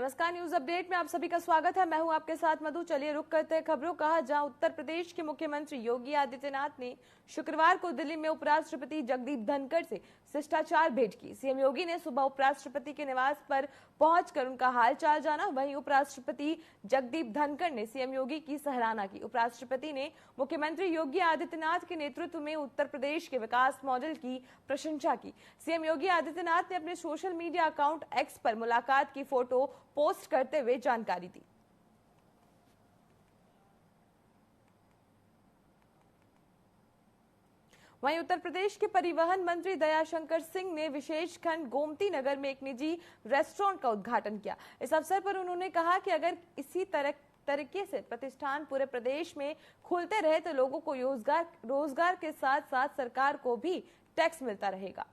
नमस्कार, news update में आप सभी का स्वागत है। मैं हूं आपके साथ मधु। चलिए रुक करते हैं खबरों का, जहां उत्तर प्रदेश के मुख्यमंत्री योगी आदित्यनाथ ने शुक्रवार को दिल्ली में उपराष्ट्रपति जगदीप धनखड़ से शिष्टाचार भेंट की। सीएम योगी ने सुबह उपराष्ट्रपति के निवास पर पहुंचकर उनका हालचाल जाना। वहीं उपराष्ट्रपति जगदीप धनखड़ ने सीएम योगी की सराहना की। उपराष्ट्रपति ने मुख्यमंत्री योगी आदित्यनाथ के नेतृत्व में उत्तर प्रदेश के विकास मॉडल की प्रशंसा की। सीएम योगी आदित्यनाथ ने अपने सोशल मीडिया अकाउंट एक्स पर मुलाकात की फोटो पोस्ट करते हुए जानकारी दी। वहीं उत्तर प्रदेश के परिवहन मंत्री दयाशंकर सिंह ने विशेष खंड गोमती नगर में एक निजी रेस्टोरेंट का उद्घाटन किया। इस अवसर पर उन्होंने कहा कि अगर इसी तरीके से प्रतिष्ठान पूरे प्रदेश में खुलते रहे तो लोगों को रोजगार के साथ साथ सरकार को भी टैक्स मिलता रहेगा।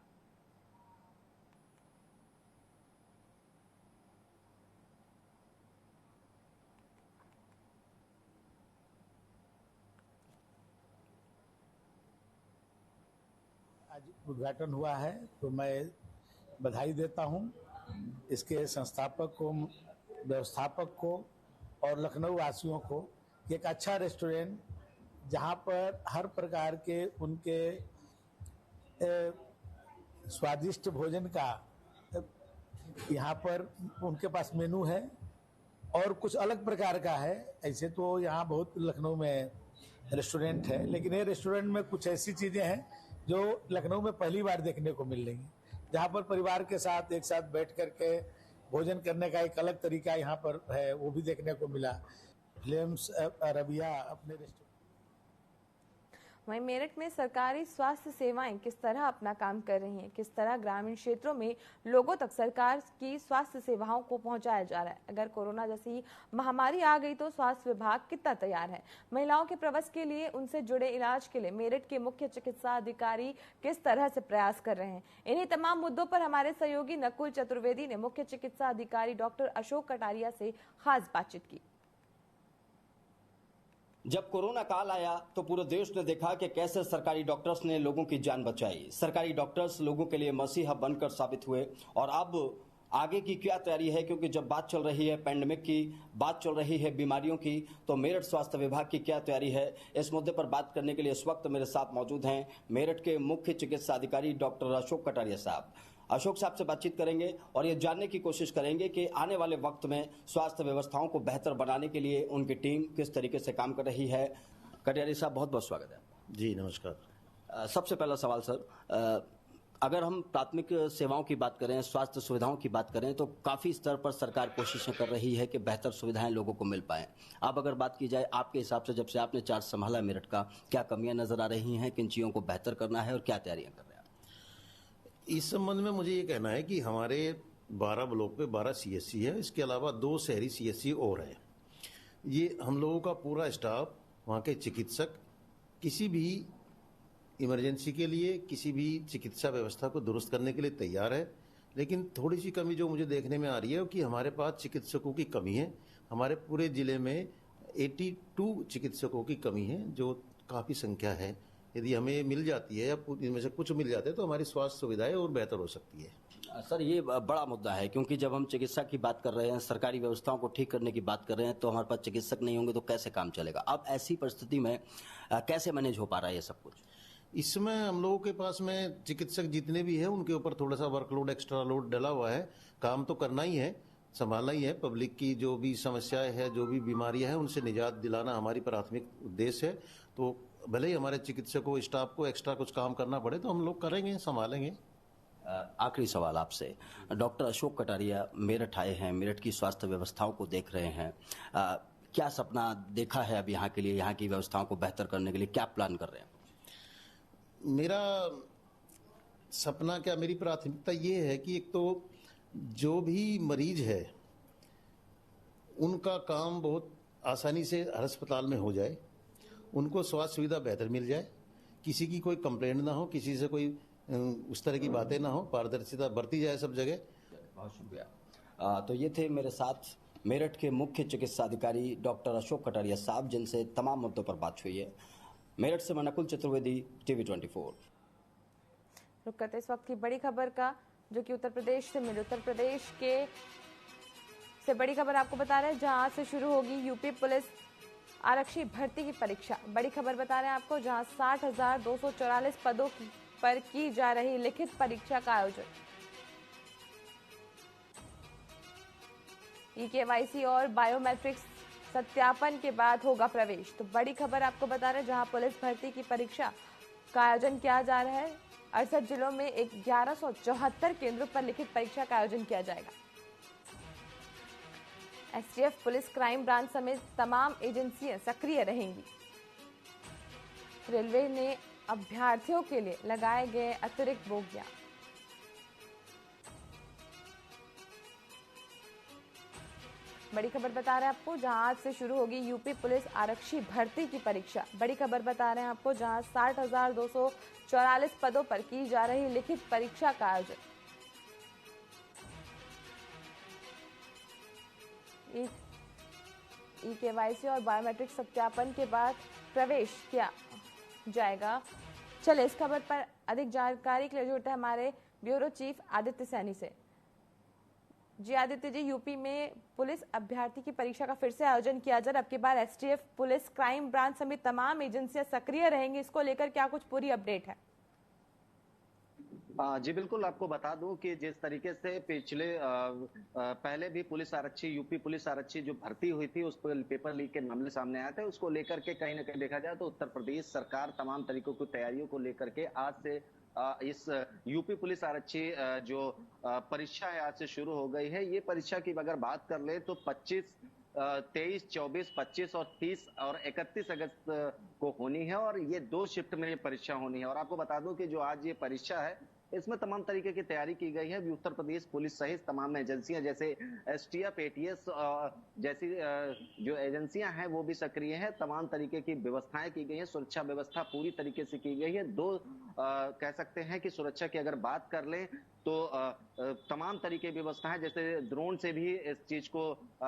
आज उद्घाटन हुआ है तो मैं बधाई देता हूं इसके संस्थापक को, व्यवस्थापक को और लखनऊ वासियों को। एक अच्छा रेस्टोरेंट जहां पर हर प्रकार के उनके स्वादिष्ट भोजन का यहां पर उनके पास मेनू है और कुछ अलग प्रकार का है। ऐसे तो यहां बहुत लखनऊ में रेस्टोरेंट है, लेकिन ये रेस्टोरेंट में कुछ ऐसी चीजें हैं जो लखनऊ में पहली बार देखने को मिल रही है, जहाँ पर परिवार के साथ एक साथ बैठ करके भोजन करने का एक अलग तरीका यहाँ पर है, वो भी देखने को मिला। फिल्म्स अरबिया अपने रेस्टोरेंट। वहीं मेरठ में सरकारी स्वास्थ्य सेवाएं किस तरह अपना काम कर रही हैं, किस तरह ग्रामीण क्षेत्रों में लोगों तक सरकार की स्वास्थ्य सेवाओं को पहुंचाया जा रहा है। अगर कोरोना जैसी महामारी आ गई तो स्वास्थ्य विभाग कितना तैयार है। महिलाओं के प्रसव के लिए उनसे जुड़े इलाज के लिए मेरठ के मुख्य चिकित्सा अधिकारी किस तरह से प्रयास कर रहे हैं। इन्हीं तमाम मुद्दों पर हमारे सहयोगी नकुल चतुर्वेदी ने मुख्य चिकित्सा अधिकारी डॉक्टर अशोक कटारिया से खास बातचीत की। जब कोरोना काल आया तो पूरे देश ने देखा कि कैसे सरकारी डॉक्टर्स ने लोगों की जान बचाई। सरकारी डॉक्टर्स लोगों के लिए मसीहा बनकर साबित हुए। और अब आगे की क्या तैयारी है, क्योंकि जब बात चल रही है पैंडेमिक की, बात चल रही है बीमारियों की, तो मेरठ स्वास्थ्य विभाग की क्या तैयारी है, इस मुद्दे पर बात करने के लिए इस वक्त मेरे साथ मौजूद हैं मेरठ के मुख्य चिकित्सा अधिकारी डॉक्टर अशोक कटारिया साहब। अशोक साहब से बातचीत करेंगे और ये जानने की कोशिश करेंगे कि आने वाले वक्त में स्वास्थ्य व्यवस्थाओं को बेहतर बनाने के लिए उनकी टीम किस तरीके से काम कर रही है। कटारिया साहब, बहुत बहुत स्वागत है। जी नमस्कार। सबसे पहला सवाल सर, अगर हम प्राथमिक सेवाओं की बात करें, स्वास्थ्य सुविधाओं की बात करें, तो काफी स्तर पर सरकार कोशिशें कर रही है कि बेहतर सुविधाएं लोगों को मिल पाएं। अब अगर बात की जाए आपके हिसाब से, जब से आपने चार्ज संभाला मेरठ का, क्या कमियां नजर आ रही हैं, किन चीजों को बेहतर करना है और क्या तैयारियां कर रहे हैं? इस संबंध में मुझे ये कहना है कि हमारे 12 ब्लॉक पे 12 सीएससी है, इसके अलावा 2 शहरी सीएससी और है। ये हम लोगों का पूरा स्टाफ, वहाँ के चिकित्सक किसी भी इमरजेंसी के लिए, किसी भी चिकित्सा व्यवस्था को दुरुस्त करने के लिए तैयार है। लेकिन थोड़ी सी कमी जो मुझे देखने में आ रही है कि हमारे पास चिकित्सकों की कमी है। हमारे पूरे जिले में 82 चिकित्सकों की कमी है, जो काफ़ी संख्या है। यदि हमें मिल जाती है या इनमें से कुछ मिल जाते हैं तो हमारी स्वास्थ्य सुविधाएं और बेहतर हो सकती है। सर, ये बड़ा मुद्दा है, क्योंकि जब हम चिकित्सा की बात कर रहे हैं, सरकारी व्यवस्थाओं को ठीक करने की बात कर रहे हैं, तो हमारे पास चिकित्सक नहीं होंगे तो कैसे काम चलेगा। अब ऐसी परिस्थिति में कैसे मैनेज हो पा रहा है ये सब कुछ? इस समय हम लोगों के पास में चिकित्सक जितने भी हैं उनके ऊपर थोड़ा सा वर्कलोड, एक्स्ट्रा लोड डला हुआ है। काम तो करना ही है, संभालना ही है। पब्लिक की जो भी समस्याएं है, जो भी बीमारियां हैं, उनसे निजात दिलाना हमारी प्राथमिक उद्देश्य है। तो भले ही हमारे चिकित्सकों, स्टाफ को एक्स्ट्रा कुछ काम करना पड़े तो हम लोग करेंगे, संभालेंगे। आखिरी सवाल आपसे, डॉक्टर अशोक कटारिया मेरठ आए हैं, मेरठ की स्वास्थ्य व्यवस्थाओं को देख रहे हैं, क्या सपना देखा है अब यहाँ के लिए, यहाँ की व्यवस्थाओं को बेहतर करने के लिए क्या प्लान कर रहे हैं? मेरा सपना क्या, मेरी प्राथमिकता ये है कि एक तो जो भी मरीज है उनका काम बहुत आसानी से हर अस्पताल में हो जाए, उनको स्वास्थ्य सुविधा बेहतर मिल जाए, किसी की कोई कंप्लेंट ना हो, किसी से कोई उस तरह की बातें ना हो, पारदर्शिता बरती जाए सब जगह। बहुत शुक्रिया। तो ये थे मेरे साथ मेरठ के मुख्य चिकित्सा अधिकारी डॉक्टर अशोक कटारिया साहब, जिनसे तमाम मुद्दों पर बात हुई है। मेरठ से मैं नकुल चतुर्वेदी, टीवी 24। रुक करते इस वक्त की बड़ी खबर का, जो कि उत्तर प्रदेश से मिली। उत्तर प्रदेश के से बड़ी खबर आपको बता रहे हैं, जहां आज से शुरू होगी यूपी पुलिस आरक्षी भर्ती की परीक्षा। बड़ी खबर बता रहे हैं आपको, जहां 60,244 पदों पर की जा रही लिखित परीक्षा का आयोजन। ई-केवाईसी और बायोमेट्रिक्स सत्यापन के बाद होगा प्रवेश। तो बड़ी खबर आपको बता रहे हैं, जहां पुलिस भर्ती की परीक्षा का आयोजन किया जा रहा है। 68 जिलों में 1174 केंद्रों पर लिखित परीक्षा का आयोजन किया जाएगा। एसटीएफ, पुलिस, क्राइम ब्रांच समेत तमाम एजेंसियां सक्रिय रहेंगी। रेलवे ने अभ्यर्थियों के लिए लगाए गए अतिरिक्त बोगियां। बड़ी खबर बता रहे हैं आपको, जहां आज से शुरू होगी यूपी पुलिस आरक्षी भर्ती की परीक्षा। बड़ी खबर बता रहे हैं आपको, जहां 60,244 पदों पर की जा रही लिखित परीक्षा का आयोजन। ई-केवाईसी और बायोमेट्रिक सत्यापन के बाद प्रवेश किया जाएगा। चले इस खबर पर अधिक जानकारी के लिए जुड़ते हैं हमारे ब्यूरो चीफ आदित्य सैनी से। जी आदित्य जी, यूपी में पुलिस अभ्यर्थी की परीक्षा का फिर से आयोजन किया जा रहा है। अब की बार एसटीएफ, पुलिस, क्राइम ब्रांच समेत तमाम एजेंसियां सक्रिय रहेंगी। इसको लेकर क्या कुछ पूरी अपडेट है? जी बिल्कुल, आपको बता दूं कि जिस तरीके से पिछले पहले भी पुलिस आरक्षी, यूपी पुलिस आरक्षी जो भर्ती हुई थी, उस पर पेपर लीक के मामले सामने आए थे। उसको लेकर के कहीं ना कहीं देखा जाए तो उत्तर प्रदेश सरकार तमाम तरीकों की तैयारियों को लेकर के आज से इस यूपी पुलिस आरक्षी जो परीक्षा है आज से शुरू हो गई है। ये परीक्षा की अगर बात कर ले तो 23, 24, 25 और 30 और 31 अगस्त को होनी है और ये 2 शिफ्ट में ये परीक्षा होनी है। और आपको बता दूं कि जो आज ये परीक्षा है इसमें तमाम तरीके की तैयारी की गई है। उत्तर प्रदेश पुलिस सहित तमाम एजेंसियां जैसे एसटीएफ, एटीएस जैसी जो एजेंसियां हैं वो भी सक्रिय हैं। तमाम तरीके की व्यवस्थाएं की गई हैं, सुरक्षा व्यवस्था पूरी तरीके से की गई है। कह सकते हैं कि सुरक्षा की अगर बात कर लें तो तमाम तरीके की व्यवस्थाएं, जैसे ड्रोन से भी इस चीज को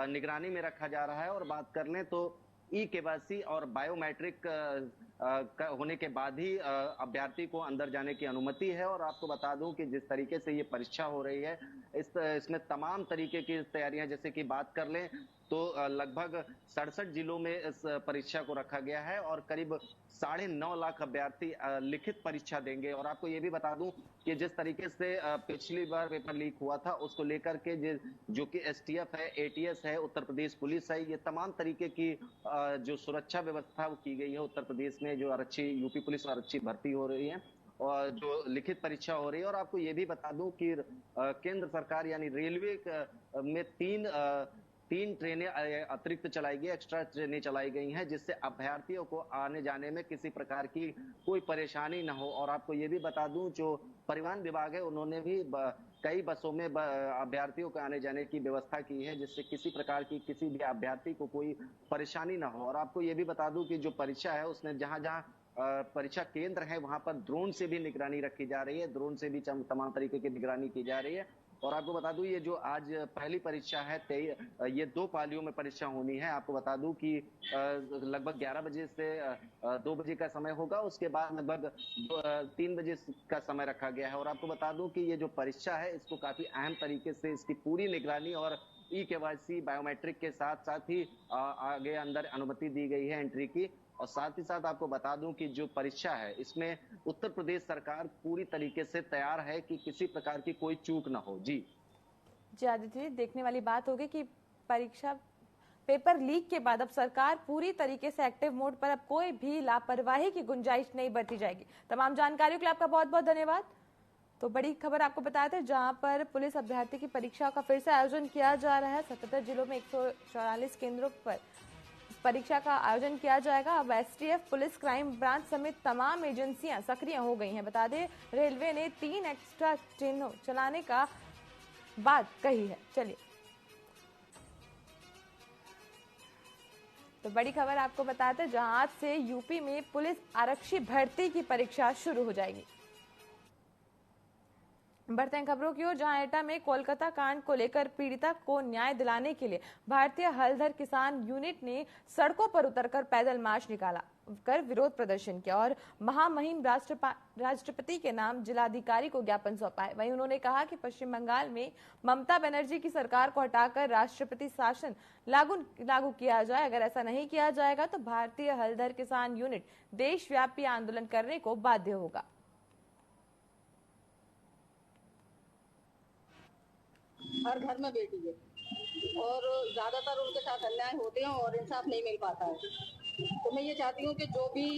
निगरानी में रखा जा रहा है। और बात कर लें तो ई-केवाईसी और बायोमेट्रिक होने के बाद ही अभ्यर्थी को अंदर जाने की अनुमति है। और आपको बता दूं कि जिस तरीके से ये परीक्षा हो रही है इसमें तमाम तरीके की तैयारियां, जैसे कि बात कर लें तो लगभग 67 जिलों में इस परीक्षा को रखा गया है और करीब 9.5 लाख अभ्यर्थी लिखित परीक्षा देंगे। और आपको ये भी बता दूं कि जिस तरीके से पिछली बार पेपर लीक हुआ था उसको लेकर के जो कि एसटीएफ है, एटीएस है, उत्तर प्रदेश पुलिस है, ये तमाम तरीके की जो सुरक्षा व्यवस्था वो की गई है उत्तर प्रदेश में जो आरक्षी, यूपी पुलिस आरक्षी भर्ती हो रही है और जो लिखित परीक्षा हो रही है। और आपको ये भी बता दूं कि केंद्र सरकार यानी रेलवे में तीन ट्रेनें अतिरिक्त चलाई गई, एक्स्ट्रा ट्रेनें चलाई गई हैं, जिससे अभ्यर्थियों को आने जाने में किसी प्रकार की कोई परेशानी न हो। और आपको ये भी बता दूं, जो परिवहन विभाग है उन्होंने भी कई बसों में अभ्यर्थियों के आने जाने की व्यवस्था की है, जिससे किसी प्रकार की किसी भी अभ्यर्थी को कोई परेशानी न हो। और आपको ये भी बता दूं कि जो परीक्षा है उसमें जहां जहां परीक्षा केंद्र है वहां पर ड्रोन से भी निगरानी रखी जा रही है, ड्रोन से भी तमाम तरीके की निगरानी की जा रही है। और आपको बता दूं ये जो आज पहली परीक्षा है ये 2 पालियों में परीक्षा होनी है। आपको बता दूं कि लगभग 11 बजे से 2 बजे का समय होगा, उसके बाद लगभग 3 बजे का समय रखा गया है। और आपको बता दूं कि ये जो परीक्षा है इसको काफी अहम तरीके से इसकी पूरी निगरानी और ई-केवाईसी, बायोमेट्रिक के साथ साथ ही आगे अंदर अनुमति दी गई है एंट्री की। और साथ ही साथ आपको बता दूं कि जो परीक्षा है इसमें उत्तर प्रदेश सरकार पूरी तरीके से तैयार है कि किसी प्रकार की कोई चूक ना हो। जी आदित्य जी, देखने वाली बात होगी कि परीक्षा पेपर लीक के बाद अब सरकार पूरी तरीके से एक्टिव मोड पर, अब कोई भी लापरवाही की गुंजाइश नहीं बरती जाएगी। तमाम जानकारियों के लिए आपका बहुत बहुत धन्यवाद। तो बड़ी खबर आपको बताया था, जहां पर पुलिस अभ्यर्थी की परीक्षा का फिर से आयोजन किया जा रहा है। 77 जिलों में 144 केंद्रों पर परीक्षा का आयोजन किया जाएगा। अब एसटीएफ, पुलिस, क्राइम ब्रांच समेत तमाम एजेंसियां सक्रिय हो गई हैं। बता दें, रेलवे ने 3 एक्स्ट्रा ट्रेनों चलाने का बात कही है। चलिए, तो बड़ी खबर आपको बताते हैं, जहां आज से यूपी में पुलिस आरक्षी भर्ती की परीक्षा शुरू हो जाएगी। बढ़ते हैं खबरों की ओर, जहां एटा में कोलकाता कांड को लेकर पीड़िता को न्याय दिलाने के लिए भारतीय हलधर किसान यूनिट ने सड़कों पर उतरकर पैदल मार्च निकाला कर विरोध प्रदर्शन किया और महामहिम राष्ट्रपति के नाम जिलाधिकारी को ज्ञापन सौंपा है। वहीं उन्होंने कहा कि पश्चिम बंगाल में ममता बनर्जी की सरकार को हटाकर राष्ट्रपति शासन लागू किया जाए। अगर ऐसा नहीं किया जाएगा तो भारतीय हलधर किसान यूनिट देशव्यापी आंदोलन करने को बाध्य होगा। हर घर में बेटी है और ज्यादातर उनके साथ अन्याय होते हैं और इंसाफ नहीं मिल पाता है। तो मैं ये चाहती हूँ कि जो भी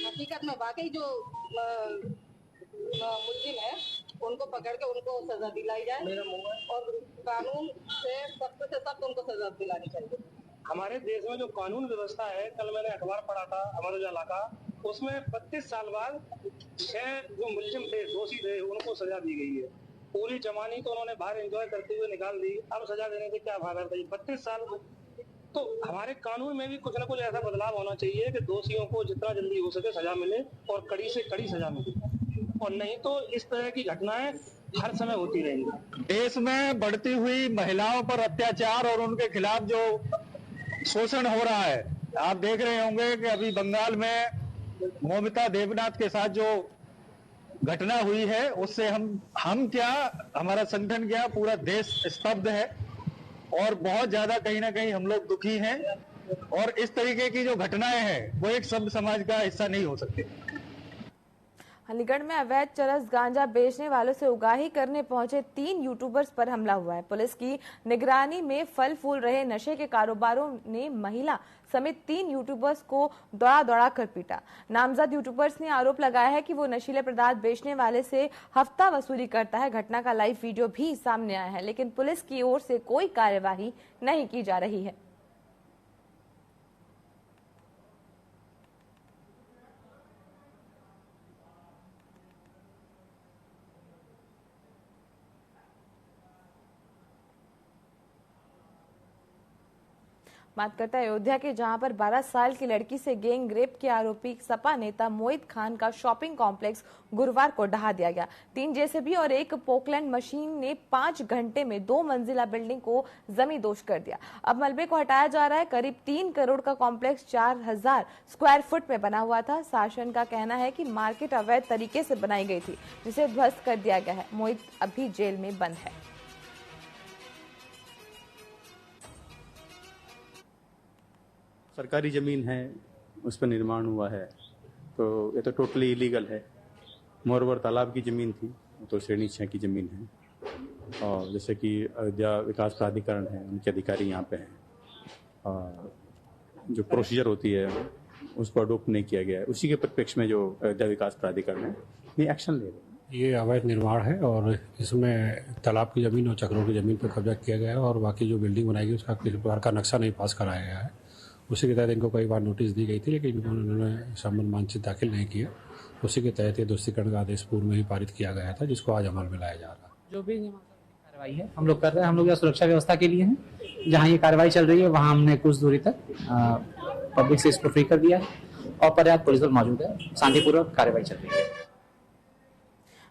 हकीकत में वाकई जो मुलजिम है उनको पकड़ के उनको सजा दिलाई जाए और कानून से सख्त उनको सजा दिलानी चाहिए। हमारे देश में जो कानून व्यवस्था है, कल मैंने अखबार पढ़ा था अमर उजाला का, उसमें 32 साल बाद 6 जो मुलजिम थे, दोषी थे, उनको सजा दी गई है। पूरी जवानी तो उन्होंने बाहर एंजॉय करते हुए निकाल दी, अब सजा देने से क्या फायदा था? 32 साल। तो हमारे कानून में भी कुछ न कुछ ऐसा बदलाव होना चाहिए कि दोषियों को जितना जल्दी हो सके सजा मिले और कड़ी से कड़ी सजा मिले, और नहीं तो इस तरह की घटनाएं हर समय होती रहेंगी। देश में बढ़ती हुई महिलाओं पर अत्याचार और उनके खिलाफ जो शोषण हो रहा है, आप देख रहे होंगे कि अभी बंगाल में मौमिता देवनाथ के साथ जो घटना हुई है, उससे हम क्या, हमारा संगठन क्या, पूरा देश स्तब्ध है और बहुत ज्यादा कहीं ना कहीं हम लोग दुखी हैं। और इस तरीके की जो घटनाएं हैं वो एक सभ्य समाज का हिस्सा नहीं हो सकती। अलीगढ़ में अवैध चरस गांजा बेचने वालों से उगाही करने पहुंचे 3 यूट्यूबर्स पर हमला हुआ है। पुलिस की निगरानी में फल फूल रहे नशे के कारोबारों ने महिला समेत 3 यूट्यूबर्स को दौड़ा कर पीटा। नामजद यूट्यूबर्स ने आरोप लगाया है कि वो नशीले पदार्थ बेचने वाले से हफ्ता वसूली करता है। घटना का लाइव वीडियो भी सामने आया है, लेकिन पुलिस की ओर से कोई कार्यवाही नहीं की जा रही है। बात करते हैं अयोध्या के, जहां पर 12 साल की लड़की से गैंग रेप के आरोपी सपा नेता मोहित खान का शॉपिंग कॉम्प्लेक्स गुरुवार को ढहा दिया गया। 3 जेसीबी और 1 पोकलैंड मशीन ने 5 घंटे में 2 मंजिला बिल्डिंग को जमींदोज कर दिया। अब मलबे को हटाया जा रहा है। करीब 3 करोड़ का कॉम्प्लेक्स 4000 स्क्वायर फुट में बना हुआ था। शासन का कहना है कि मार्केट अवैध तरीके से बनाई गई थी, जिसे ध्वस्त कर दिया गया है। मोहित अभी जेल में बंद है। सरकारी ज़मीन है, उस पर निर्माण हुआ है, तो ये तो टोटली इलीगल है। मोरवर तालाब की ज़मीन थी, तो श्रेणी 6 की ज़मीन है। और जैसे कि अयोध्या विकास प्राधिकरण है, उनके अधिकारी यहाँ पे हैं, और जो प्रोसीजर होती है उस पर अडोप्ट नहीं किया गया है। उसी के परिप्रेक्ष्य में जो अयोध्या विकास प्राधिकरण है ये एक्शन ले रहे हैं। ये अवैध निर्माण है और इसमें तालाब की ज़मीन और चक्रों की ज़मीन पर कब्जा किया गया है और बाकी जो बिल्डिंग बनाई गई उसका किसी प्रकार का नक्शा नहीं पास कराया गया है। उसी के तहत इनको कई बार नोटिस दी गई थी, लेकिन उन्होंने संबंध मानचित्र दाखिल नहीं किया। उसी के तहत ये दोषीकरण का आदेश पूर्व में ही पारित किया गया था, जिसको आज अमल में लाया जा रहा है। जो भी कार्रवाई है हम लोग कर रहे हैं, हम लोग यह सुरक्षा व्यवस्था के लिए है। जहाँ ये कार्रवाई चल रही है वहाँ हमने कुछ दूरी तक पब्लिक से इसको फ्री कर दिया है और पर्याप्त पुलिस बल मौजूद है। शांतिपूर्वक कार्रवाई चल रही है।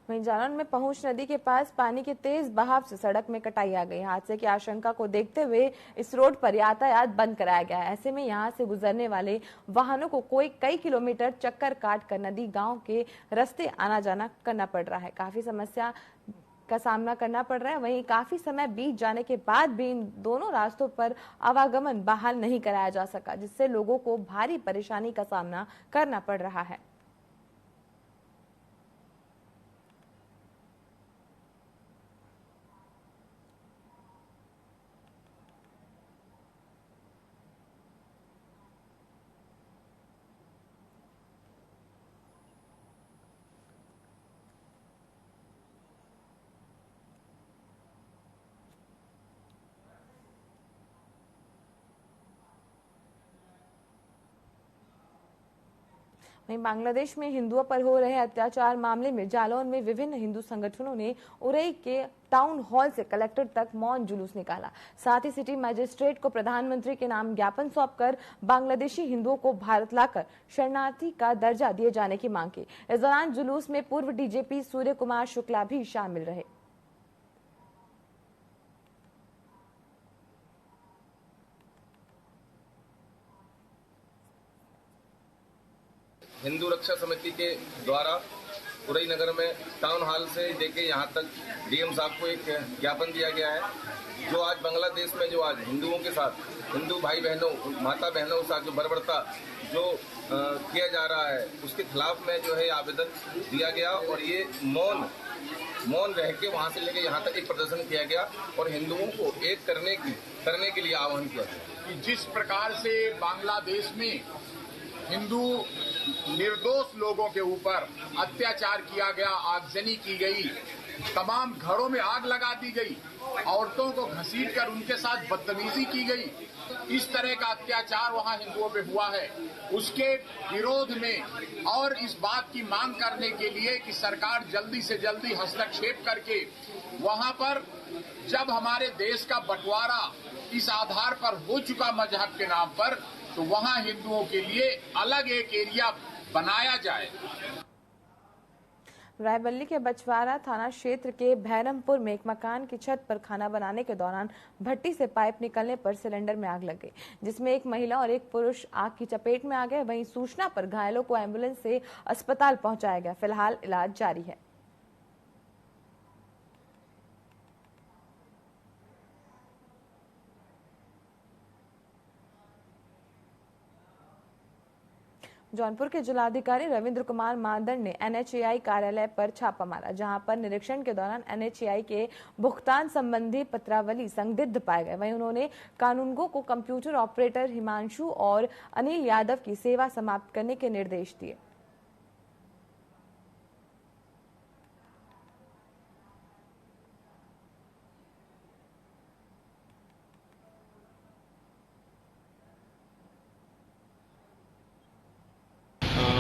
वहीं जालौन में पहुंच नदी के पास पानी के तेज बहाव से सड़क में कटाई आ गई। हादसे की आशंका को देखते हुए इस रोड पर यातायात बंद कराया गया है। ऐसे में यहां से गुजरने वाले वाहनों को कई किलोमीटर चक्कर काट कर नदी गांव के रास्ते आना जाना करना पड़ रहा है। काफी समस्या का सामना करना पड़ रहा है। वहीं काफी समय बीत जाने के बाद भी इन दोनों रास्तों पर आवागमन बहाल नहीं कराया जा सका, जिससे लोगों को भारी परेशानी का सामना करना पड़ रहा है। वहीं बांग्लादेश में हिंदुओं पर हो रहे अत्याचार मामले में जालौन में विभिन्न हिंदू संगठनों ने उरई के टाउन हॉल से कलेक्टर तक मौन जुलूस निकाला। साथ ही सिटी मजिस्ट्रेट को प्रधानमंत्री के नाम ज्ञापन सौंपकर बांग्लादेशी हिंदुओं को भारत लाकर शरणार्थी का दर्जा दिए जाने की मांग की। इस दौरान जुलूस में पूर्व डीजीपी सूर्य कुमार शुक्ला भी शामिल रहे। हिंदू रक्षा समिति के द्वारा उरई नगर में टाउन हॉल से लेके यहाँ तक डीएम साहब को एक ज्ञापन दिया गया है। जो आज बांग्लादेश में जो आज हिंदुओं के साथ, हिंदू भाई बहनों, माता बहनों के साथ जो बर्बरता जो किया जा रहा है, उसके खिलाफ में जो है आवेदन दिया गया और ये मौन रह के वहाँ से लेके यहाँ तक एक प्रदर्शन किया गया और हिंदुओं को एक करने के लिए आह्वान किया गया। जिस प्रकार से बांग्लादेश में हिंदू निर्दोष लोगों के ऊपर अत्याचार किया गया, आगजनी की गई, तमाम घरों में आग लगा दी गई, औरतों को घसीटकर उनके साथ बदतमीजी की गई, इस तरह का अत्याचार वहां हिंदुओं पे हुआ है। उसके विरोध में और इस बात की मांग करने के लिए कि सरकार जल्दी से जल्दी हस्तक्षेप करके वहां पर जब हमारे देश का बंटवारा इस आधार पर हो चुका मजहब के नाम पर, तो वहां हिंदुओं के लिए अलग एक एरिया बनाया जाए। रायबरेली के बछवाड़ा थाना क्षेत्र के भैरमपुर में एक मकान की छत पर खाना बनाने के दौरान भट्टी से पाइप निकलने पर सिलेंडर में आग लग गई, जिसमें एक महिला और एक पुरुष आग की चपेट में आ गए। वहीं सूचना पर घायलों को एम्बुलेंस से अस्पताल पहुंचाया गया। फिलहाल इलाज जारी है। जौनपुर के जिलाधिकारी रविंद्र कुमार मानदंड ने एनएचएआई कार्यालय पर छापा मारा, जहां पर निरीक्षण के दौरान एनएचएआई के भुगतान संबंधी पत्रावली संदिग्ध पाए गए। वहीं उन्होंने कानूनगो को कंप्यूटर ऑपरेटर हिमांशु और अनिल यादव की सेवा समाप्त करने के निर्देश दिए।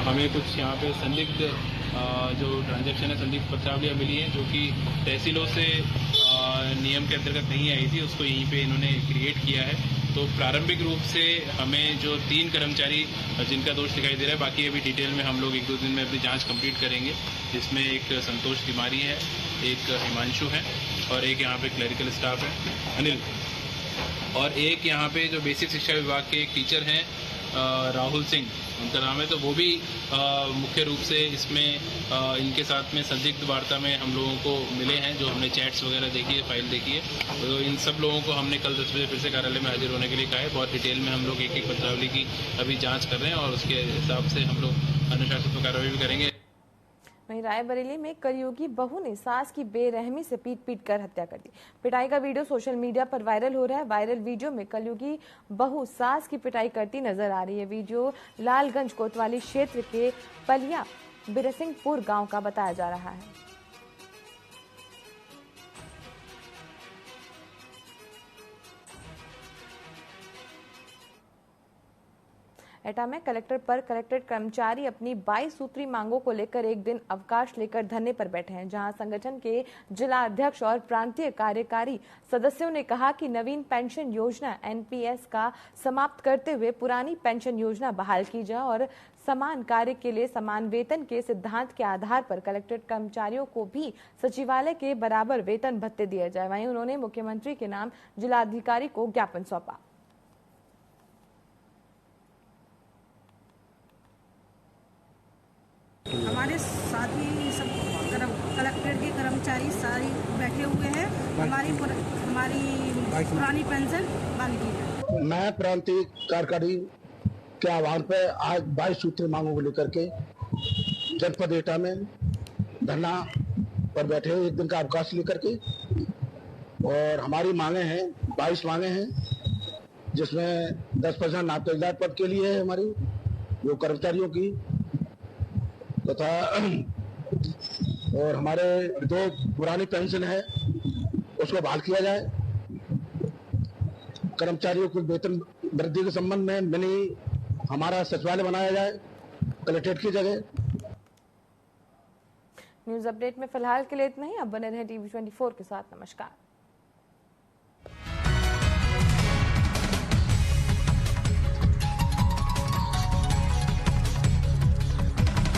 हमें कुछ यहाँ पे संदिग्ध जो ट्रांजैक्शन है, संदिग्ध पत्रावलियाँ मिली हैं जो कि तहसीलों से नियम के अंतर्गत नहीं आई थी, उसको यहीं पे इन्होंने क्रिएट किया है। तो प्रारंभिक रूप से हमें जो 3 कर्मचारी जिनका दोष दिखाई दे रहा है, बाकी अभी डिटेल में हम लोग 1-2 दिन में अपनी जांच कंप्लीट करेंगे, जिसमें एक संतोष तिवारी है, एक हिमांशु है और एक यहाँ पे क्लरिकल स्टाफ है अनिल, और एक यहाँ पे जो बेसिक शिक्षा विभाग के एक टीचर हैं राहुल सिंह उनका नाम है। तो वो भी मुख्य रूप से इसमें इनके साथ में संदिग्ध वार्ता में हम लोगों को मिले हैं, जो हमने चैट्स वगैरह देखी है, फाइल देखी है। तो इन सब लोगों को हमने कल 10 बजे फिर से कार्यालय में हाजिर होने के लिए कहा है। बहुत डिटेल में हम लोग एक पत्रावली की अभी जाँच कर रहे हैं और उसके हिसाब से हम लोग अनुशासनात्मक कार्रवाई भी करेंगे। वहीं रायबरेली में कलयुगी बहू ने सास की बेरहमी से पीट कर हत्या कर दी। पिटाई का वीडियो सोशल मीडिया पर वायरल हो रहा है। वायरल वीडियो में कलयुगी बहू सास की पिटाई करती नजर आ रही है। वीडियो लालगंज कोतवाली क्षेत्र के पलिया बिरसिंहपुर गांव का बताया जा रहा है। एटा में कलेक्टर पर कलेक्टेड कर्मचारी अपनी 22 सूत्री मांगों को लेकर एक दिन अवकाश लेकर धरने पर बैठे हैं, जहां संगठन के जिला अध्यक्ष और प्रांतीय कार्यकारी सदस्यों ने कहा कि नवीन पेंशन योजना एनपीएस का समाप्त करते हुए पुरानी पेंशन योजना बहाल की जाए और समान कार्य के लिए समान वेतन के सिद्धांत के आधार पर कलेक्टेड कर्मचारियों को भी सचिवालय के बराबर वेतन भत्ते दिए जाए। वहीं उन्होंने मुख्यमंत्री के नाम जिलाधिकारी को ज्ञापन सौंपा। हमारे साथी सब कलेक्ट्रेट के कर्मचारी सारी बैठे हुए हैं। हमारी पुरानी पेंशन बंद की है। मैं प्रांतीय कार्यकारी के आह्वान पर आज 22 सूत्री मांगों को लेकर के जनपद एटा में धरना पर बैठे हुए, एक दिन का अवकाश लेकर के। और हमारी मांगे हैं 22 मांगे हैं, जिसमें 10% नामजदगार पद के लिए है हमारी जो कर्मचारियों की, तथा और हमारे 2 पुरानी पेंशन है उसको बहाल किया जाए। कर्मचारियों को वेतन वृद्धि के संबंध में मिनी हमारा सचिवालय बनाया जाए कलेक्ट्रेट की जगह। न्यूज अपडेट में फिलहाल के लिए इतना ही। अब बने रहें TV24 के साथ। नमस्कार।